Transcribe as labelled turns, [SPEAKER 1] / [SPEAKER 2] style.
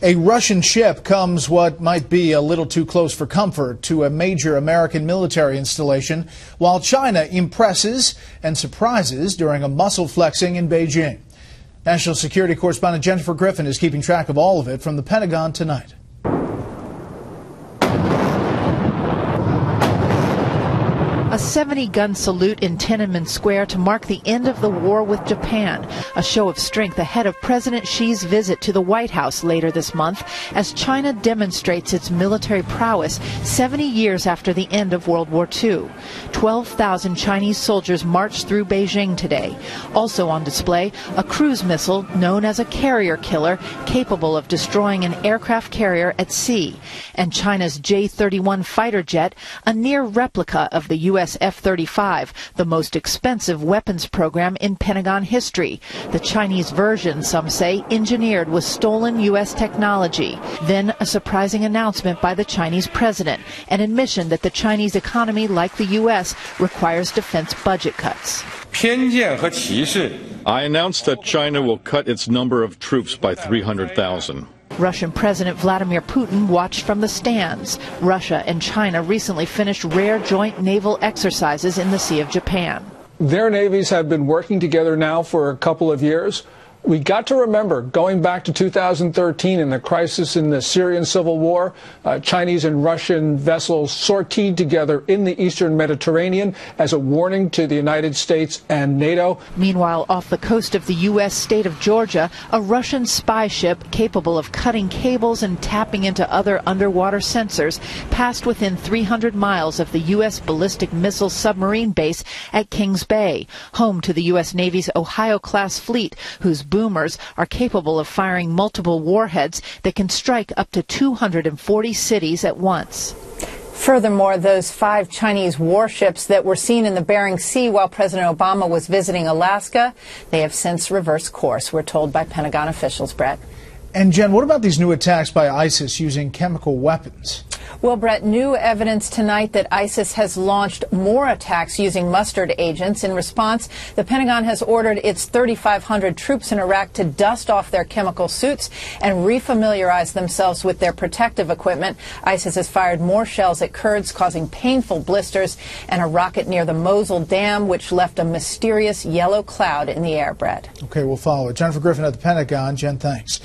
[SPEAKER 1] A Russian ship comes what might be a little too close for comfort to a major American military installation, while China impresses and surprises during a muscle flexing in Beijing. National Security Correspondent Jennifer Griffin is keeping track of all of it from the Pentagon tonight.
[SPEAKER 2] A 70-gun salute in Tiananmen Square to mark the end of the war with Japan, a show of strength ahead of President Xi's visit to the White House later this month as China demonstrates its military prowess 70 years after the end of World War II. 12,000 Chinese soldiers marched through Beijing today. Also on display, a cruise missile known as a carrier killer capable of destroying an aircraft carrier at sea, and China's J-31 fighter jet, a near replica of the U.S. F-35, the most expensive weapons program in Pentagon history. The Chinese version, some say, engineered with stolen U.S. technology. Then a surprising announcement by the Chinese president, an admission that the Chinese economy, like the U.S., requires defense budget cuts.
[SPEAKER 3] I announced that China will cut its number of troops by 300,000.
[SPEAKER 2] Russian President Vladimir Putin watched from the stands. Russia and China recently finished rare joint naval exercises in the Sea of Japan.
[SPEAKER 4] Their navies have been working together now for a couple of years. We got to remember, going back to 2013 and the crisis in the Syrian civil war, Chinese and Russian vessels sortied together in the eastern Mediterranean as a warning to the United States and NATO.
[SPEAKER 2] Meanwhile, off the coast of the U.S. state of Georgia, a Russian spy ship capable of cutting cables and tapping into other underwater sensors passed within 300 miles of the U.S. ballistic missile submarine base at Kings Bay, home to the U.S. Navy's Ohio-class fleet, whose boomers are capable of firing multiple warheads that can strike up to 240 cities at once.
[SPEAKER 5] Furthermore, those 5 Chinese warships that were seen in the Bering Sea while President Obama was visiting Alaska, they have since reversed course, we're told by Pentagon officials. Brett.
[SPEAKER 1] And Jen, what about these new attacks by ISIS using chemical weapons?
[SPEAKER 5] Well, Brett, new evidence tonight that ISIS has launched more attacks using mustard agents. In response, the Pentagon has ordered its 3,500 troops in Iraq to dust off their chemical suits and refamiliarize themselves with their protective equipment. ISIS has fired more shells at Kurds, causing painful blisters, and a rocket near the Mosul Dam, which left a mysterious yellow cloud in the air, Brett.
[SPEAKER 1] Okay, we'll follow it. Jennifer Griffin at the Pentagon. Jen, thanks.